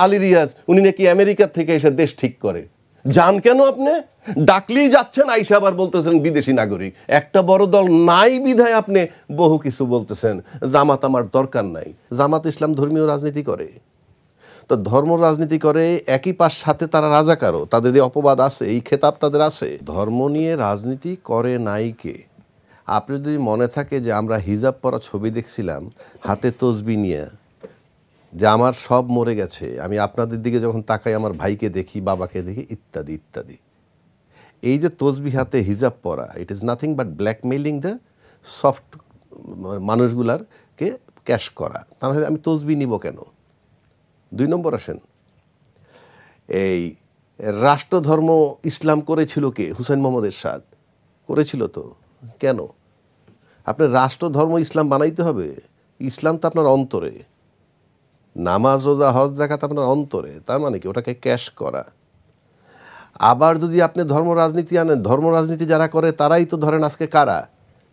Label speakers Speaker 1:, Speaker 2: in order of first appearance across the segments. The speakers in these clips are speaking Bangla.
Speaker 1: আলী রিয়াজ উনি নাকি আমেরিকা থেকে এসে দেশ ঠিক করে। যান কেন আপনি? ডাকলেই যাচ্ছেন, আইসা আবার বলতেছেন বিদেশি নাগরিক। একটা বড় দল নাই বিধায় আপনি বহু কিছু বলতেছেন। জামাত আমার দরকার নাই। জামাত ইসলাম ধর্মীয় রাজনীতি করে, তো ধর্ম রাজনীতি করে, একই পাশ সাথে তারা রাজাকারও, তাদের এই অপবাদ আছে, এই খেতাব তাদের আছে। ধর্ম নিয়ে রাজনীতি করে নাই কে? আপনি যদি মনে থাকে যে আমরা হিজাব পরা ছবি দেখছিলাম হাতে তসবি নিয়ে, যে আমার সব মরে গেছে, আমি আপনাদের দিকে যখন তাকাই আমার ভাইকে দেখি, বাবাকে দেখি, ইত্যাদি ইত্যাদি। এই যে তসবি হাতে হিজাব পরা, it is nothing but blackmailing the soft মানুষগুলারকে ক্যাশ করা। তাহলে আমি তসবি নিব কেন? 2 নম্বর আসেন, এই রাষ্ট্রধর্ম ইসলাম করেছিল কে? হুসাইন মোহাম্মদ এরশাদ করেছিল। তো কেন আপনার রাষ্ট্রধর্ম ইসলাম বানাইতে হবে? ইসলাম তো আপনার অন্তরে, নামাজ রোজা হজ যাকাত আপনার অন্তরে। তার মানে কি? ওটাকে ক্যাশ করা। আবার যদি আপনি ধর্ম রাজনীতি আনেন, ধর্ম রাজনীতি যারা করে তারাই তো ধরেন আজকে কারা?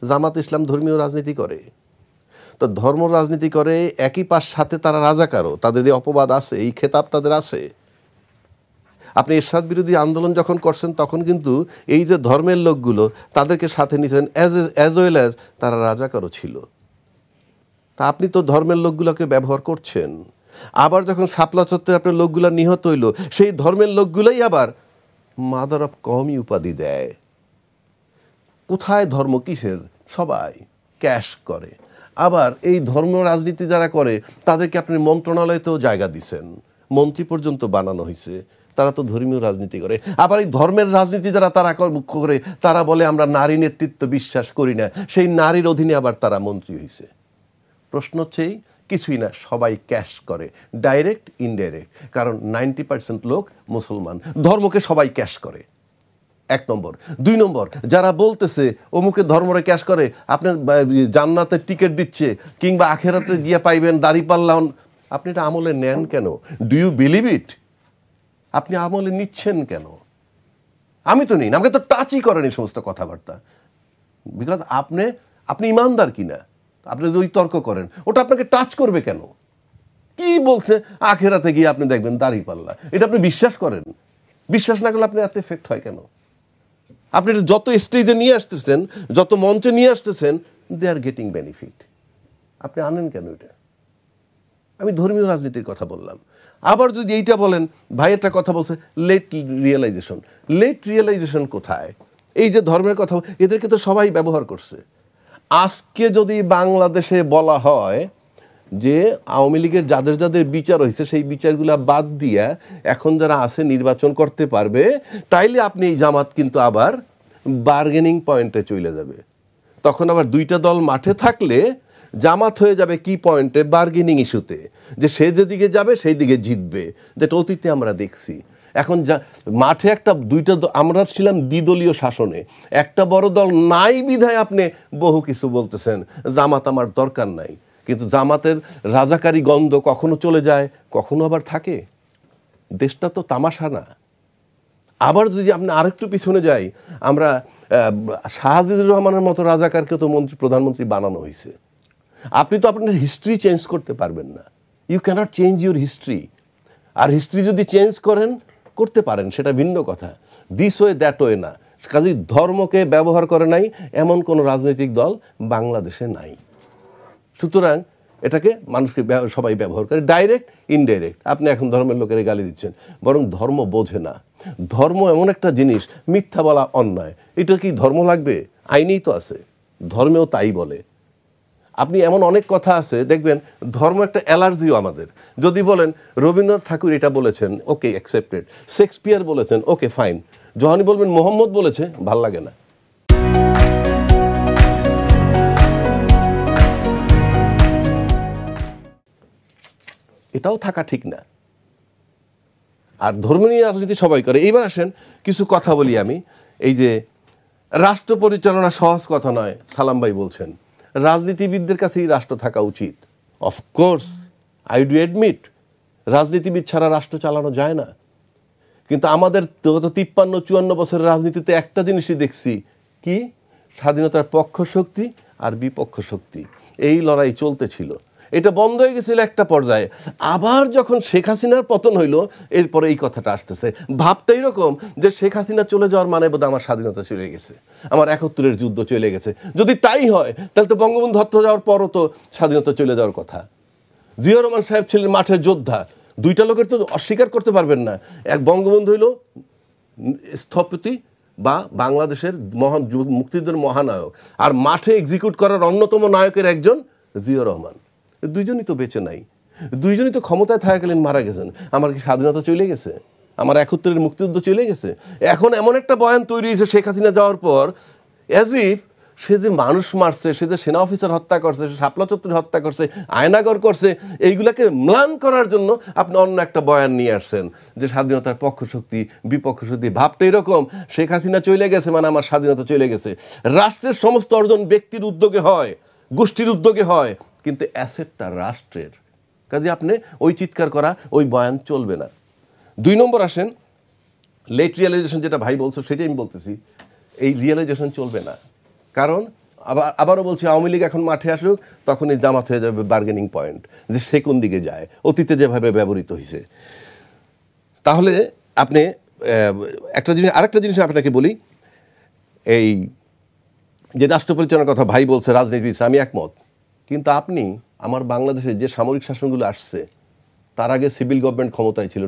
Speaker 1: জামাত ইসলাম ধর্মীয় রাজনীতি করে, তো ধর্ম রাজনীতি করে, একই পাশ সাথে তারা রাজাকারও, তাদের এই অপবাদ আছে, এই খেতাব তাদের আছে। আপনি এরশাদ বিরোধী আন্দোলন যখন করছেন তখন কিন্তু এই যে ধর্মের লোকগুলো তাদেরকে সাথে নিয়েছেন, অ্যাজ ওয়েল অ্যাজ তারা রাজাকারও ছিল। তা আপনি তো ধর্মের লোকগুলোকে ব্যবহার করছেন। আবার যখন শাপলা চত্বরে আপনার লোকগুলো নিহত হইল, সেই ধর্মের লোকগুলোই আবার মাদার অফ কওমি উপাধি দেয়। কোথায় ধর্ম? কিসের? সবাই ক্যাশ করে। আবার এই ধর্ম রাজনীতি যারা করে তাদেরকে আপনি মন্ত্রণালয়তেও জায়গা দিচ্ছেন, মন্ত্রী পর্যন্ত বানানো হয়েছে, তারা তো ধর্মীয় রাজনীতি করে। আবার এই ধর্মের রাজনীতি যারা তারা করে, তারা বলে আমরা নারী নেতৃত্ব বিশ্বাস করি না, সেই নারীর অধীনে আবার তারা মন্ত্রী হয়েছে। প্রশ্ন হচ্ছে কিছুই না, সবাই ক্যাশ করে, ডাইরেক্ট ইনডাইরেক্ট। কারণ 90% লোক মুসলমান, ধর্মকে সবাই ক্যাশ করে। 1 নম্বর। 2 নম্বর, যারা বলতেছে অমুকে ধর্মরে ক্যাশ করে, আপনার জান্নাতের টিকিট দিচ্ছে কিংবা আখেরাতে গিয়ে পাইবেন দাঁড়িপাল্লা, আপনি এটা আমলে নেন কেন? Do you believe it? আপনি আমলে নিচ্ছেন কেন? আমি তো নিই না, আমাকে তো টাচই করেন এই সমস্ত কথাবার্তা। বিকজ আপনি ইমানদার কিনা আপনি যদি ওই তর্ক করেন, ওটা আপনাকে টাচ করবে কেন? কি বলছে আখেরাতে গিয়ে আপনি দেখবেন দাঁড়িপাল্লা, এটা আপনি বিশ্বাস করেন? বিশ্বাস না করলে আপনি এত এফেক্ট হয় কেন? আপনি যত স্টেজে নিয়ে আসতেছেন, যত মঞ্চে নিয়ে আসতেছেন, দে আর গেটিং বেনিফিট। আপনি আনেন কেন এটা? আমি ধর্মীয় রাজনীতির কথা বললাম। আবার যদি এইটা বলেন, ভাই একটা কথা বলছে লেট রিয়েলাইজেশন। লেট রিয়েলাইজেশন কোথায়? এই যে ধর্মের কথা, এদেরকে তো সবাই ব্যবহার করছে। আজকে যদি বাংলাদেশে বলা হয় যে আওয়ামী লীগের যাদের যাদের বিচার হয়েছে সেই বিচারগুলা বাদ দিয়া এখন যারা আছে নির্বাচন করতে পারবে, তাইলে আপনি এই জামাত কিন্তু আবার বার্গেনিং পয়েন্টে চলে যাবে। তখন আবার 2টা দল মাঠে থাকলে জামাত হয়ে যাবে কি পয়েন্টে? বার্গেনিং ইস্যুতে, যে সে যেদিকে যাবে সেই দিকে জিতবে, যেটা অতীতে আমরা দেখছি। এখন মাঠে একটা 2টা আমরা ছিলাম দ্বিদলীয় শাসনে, একটা বড় দল নাই বিধায় আপনি বহু কিছু বলতেছেন। জামাত আমার দরকার নাই, কিন্তু জামাতের রাজাকারী গন্ধ কখনো চলে যায়, কখনো আবার থাকে। দেশটা তো তামাশা না। আবার যদি আপনি আরেকটু পিছনে যাই, আমরা শাহজিদুর রহমানের মতো রাজাকারকে তো প্রধানমন্ত্রী বানানো হয়েছে। আপনি তো আপনার হিস্ট্রি চেঞ্জ করতে পারবেন না। You can't change your history. আর হিস্ট্রি যদি চেঞ্জ করতে পারেন সেটা ভিন্ন কথা, দিস ওয়ে দ্যাট ওয়ে না। কাজেই ধর্মকে ব্যবহার করে নাই এমন কোনো রাজনৈতিক দল বাংলাদেশে নাই। সুতরাং এটাকে মানুষকে সবাই ব্যবহার করে, ডাইরেক্ট ইনডাইরেক্ট। আপনি এখন ধর্মের লোকের গালি দিচ্ছেন, বরং ধর্ম বোঝে না। ধর্ম এমন একটা জিনিস, মিথ্যা বলা অন্যায়, এটা কি ধর্ম লাগবে? আইনেই তো আছে, ধর্মেও তাই বলে। আপনি এমন অনেক কথা আছে দেখবেন, ধর্ম একটা অ্যালার্জিও আমাদের। যদি বলেন রবীন্দ্রনাথ ঠাকুর এটা বলেছেন, ওকে অ্যাকসেপ্টেড। শেক্সপিয়ার বলেছেন, ওকে ফাইন। যখনই বলবেন মোহাম্মদ বলেছে, ভাল লাগে না। এটাও থাকা ঠিক না। আর ধর্মীয় রাজনীতি সবাই করে। এইবার আসেন কিছু কথা বলি আমি। এই যে রাষ্ট্র পরিচালনা সহজ কথা নয়, সালাম ভাই বলছেন। রাজনীতিবিদদের কাছেই রাষ্ট্র থাকা উচিত। অফকোর্স আই ডু অ্যাডমিট, রাজনীতিবিদ ছাড়া রাষ্ট্র চালানো যায় না। কিন্তু আমাদের গত 53-54 বছরের রাজনীতিতে একটা জিনিসই দেখছি, কি? স্বাধীনতার পক্ষ শক্তি আর বিপক্ষ শক্তি, এই লড়াই চলতেছিল। এটা বন্ধ হয়ে গেছিল একটা পর্যায়ে। আবার যখন শেখ হাসিনার পতন হইল, এরপরে এই কথাটা আসতেছে। ভাবটা এরকম যে শেখ হাসিনা চলে যাওয়ার মানে বোধহয় আমার স্বাধীনতা চলে গেছে, আমার ৭১-এর যুদ্ধ চলে গেছে। যদি তাই হয় তাহলে তো বঙ্গবন্ধু হত্যা যাওয়ার পরও তো স্বাধীনতা চলে যাওয়ার কথা। জিয়াউর রহমান সাহেব ছিলেন মাঠের যোদ্ধা, দুইটা লোকের তো অস্বীকার করতে পারবেন না। এক বঙ্গবন্ধু হইল স্থপতি বা বাংলাদেশের মহান মুক্তিযুদ্ধের মহানায়ক, আর মাঠে এক্সিকিউট করার অন্যতম নায়কের একজন জিয়াউর রহমান। দুইজনই তো বেঁচে নাই, দুইজনই তো ক্ষমতায় থাকাকালীন মারা গেছেন। আমার কি স্বাধীনতা চলে গেছে? আমার ৭১-এর মুক্তিযুদ্ধ চলে গেছে? এখন এমন একটা বয়ান তৈরি হয়েছে শেখ হাসিনা যাওয়ার পর, অ্যাজ ইফ সে যে মানুষ মারছে, সে যে সেনা অফিসার হত্যা করছে, সে শাপলা চত্বর হত্যা করছে, আয়নাগর করছে, এইগুলাকে ম্লান করার জন্য আপনি অন্য একটা বয়ান নিয়ে আসছেন যে স্বাধীনতার পক্ষ শক্তি বিপক্ষ শক্তি। ভাবটা এরকম, শেখ হাসিনা চলে গেছে মানে আমার স্বাধীনতা চলে গেছে। রাষ্ট্রের সমস্ত অর্জন ব্যক্তির উদ্যোগে হয়, গোষ্ঠীর উদ্যোগে হয়, কিন্তু অ্যাসেটটা রাষ্ট্রের। কাজে আপনি ওই চিৎকার করা, ওই বয়ান চলবে না। ২ নম্বর আসেন, লেট রিয়েলাইজেশন, যেটা ভাই বলছো সেটাই আমি বলতেছি। এই রিয়েলাইজেশন চলবে না, কারণ আবারও বলছি, আওয়ামী লীগ এখন মাঠে আসুক, তখনই জামাত হয়ে যাবে বার্গেনিং পয়েন্ট, যে সে কোন দিকে যায়, অতীতে যেভাবে ব্যবহৃত হয়েছে। তাহলে আপনি আরেকটা জিনিস আপনাকে বলি, এই যে রাষ্ট্র পরিচালনার কথা ভাই বলছে রাজনীতিবিদ, আমি একমত। কিন্তু আপনি আমার বাংলাদেশে যে সামরিক শাসনগুলো আসছে, তার আগে সিভিল গভর্নমেন্ট ক্ষমতায় ছিল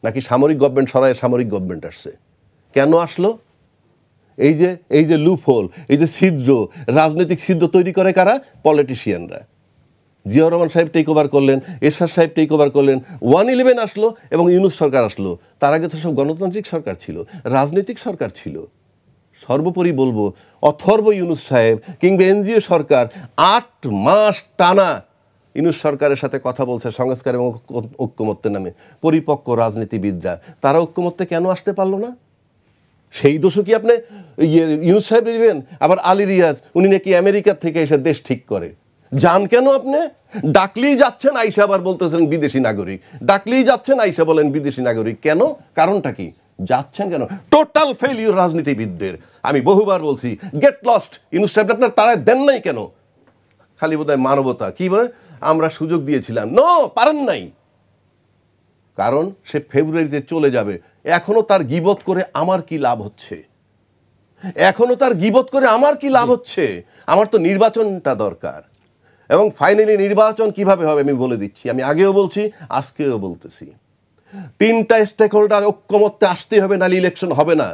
Speaker 1: নাকি সামরিক গভর্নমেন্ট সরায় সামরিক গভর্নমেন্ট আসছে? কেন আসলো? এই যে লুপ হোল, এই যে ছিদ্র, রাজনৈতিক ছিদ্র তৈরি করে কারা? পলিটিশিয়ানরা। জিয়াউর রহমান সাহেব টেক ওভার করলেন, এরশাদ সাহেব টেক ওভার করলেন, 1/11 আসলো এবং ইউনূস সরকার আসলো। তার আগে তো সব গণতান্ত্রিক সরকার ছিল, রাজনৈতিক সরকার ছিল। সর্বোপরি বলবো, অথর্ব ইউনূস সাহেব কিংবা এনজিও সরকার ৮ মাস টানা ইউনূস সরকারের সাথে কথা বলছে সংস্কার এবং ঐক্যমত্যের নামে। পরিপক্ক রাজনীতিবিদরা, তারা ঐক্যমত্যে কেন আসতে পারলো না? সেই দোষও কি আপনি ইউনূস সাহেব দিবেন? আবার আলী রিয়াজ, উনি নাকি আমেরিকার থেকে এসে দেশ ঠিক করে। যান কেন আপনি? ডাকলেই যাচ্ছেন, আইসা আবার বলতেছেন বিদেশি নাগরিক। ডাকলেই যাচ্ছেন, আইসা বলেন বিদেশি নাগরিক। কেন? কারণটা কি? যাচ্ছেন কেন? টোটাল ফেলিউর রাজনীতিবিদদের। আমি বহুবার বলছি, গেট লস্ট। ইউনূস সাহেব আপনার তারা দেন নাই কেন? খালি বোধহয় মানবতা, কি বলে আমরা সুযোগ দিয়েছিলাম। নো, পারেন নাই। কারণ সে ফেব্রুয়ারিতে চলে যাবে। এখনো তার গীবত করে আমার কি লাভ হচ্ছে? আমার তো নির্বাচনটা দরকার। এবং ফাইনালি নির্বাচন কিভাবে হবে আমি বলে দিচ্ছি, আমি আগেও বলছি, আজকেও বলতেছি। 3টা স্টেক হোল্ডার ঐক্যমত্যে আসতে হবে, নাহলে ইলেকশন হবে না।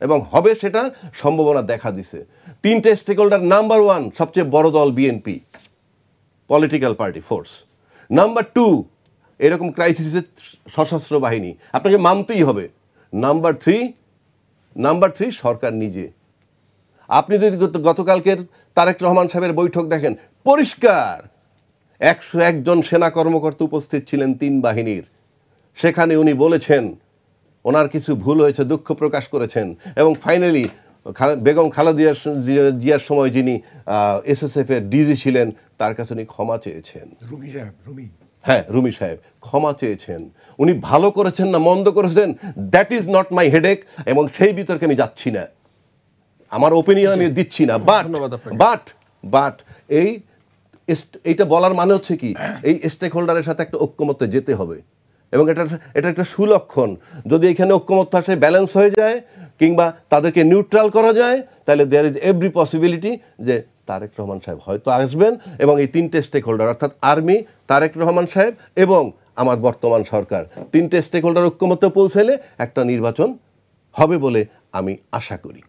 Speaker 1: এবং হবে, সেটা সম্ভাবনা দেখা দিছে। 3টে স্টেক হোল্ডার, নাম্বার 1 সবচেয়ে বড় দল BNP, political party force. Number 2 এরকম ক্রাইসিসের সশস্ত্র বাহিনী, আপনাকে মানতেই হবে। নাম্বার 3 সরকার নিজে। আপনি যদি গতকালকের তারেক রহমান সাহেবের বৈঠক দেখেন, পরিষ্কার 101 জন সেনা কর্মকর্তা উপস্থিত ছিলেন 3 বাহিনীর। সেখানে উনি বলেছেন ওনার কিছু ভুল হয়েছে, দুঃখ প্রকাশ করেছেন। এবং ফাইনালি বেগম খালেদা জিয়ার সময় যিনি এসএসএফের ডিজি ছিলেন, তার কাছে উনি ক্ষমা চেয়েছেন। রুমি সাহেব ক্ষমা চেয়েছেন। উনি ভালো করেছেন না মন্দ করেছেন, that is not my headache, এবং সেই বিতর্কে আমি যাচ্ছি না, আমার ওপিনিয়ন আমি দিচ্ছি না। বাট এইটা বলার মানে হচ্ছে কি, এই স্টেক হোল্ডারের সাথে একটা ঐক্যমত্যে যেতে হবে। এবং এটা একটা সুলক্ষণ। যদি এখানে ঐক্যমত্য আসে, ব্যালেন্স হয়ে যায়, কিংবা তাদেরকে নিউট্রাল করা যায়, তাহলে দেয়ার ইজ এভরি পসিবিলিটি যে তারেক রহমান সাহেব হয়তো আসবেন, এবং এই 3টে স্টেক হোল্ডার অর্থাৎ আর্মি, তারেক রহমান সাহেব এবং আমার বর্তমান সরকার, 3টে স্টেক হোল্ডার ঐক্যমত্যে পৌঁছাইলে একটা নির্বাচন হবে বলে আমি আশা করি।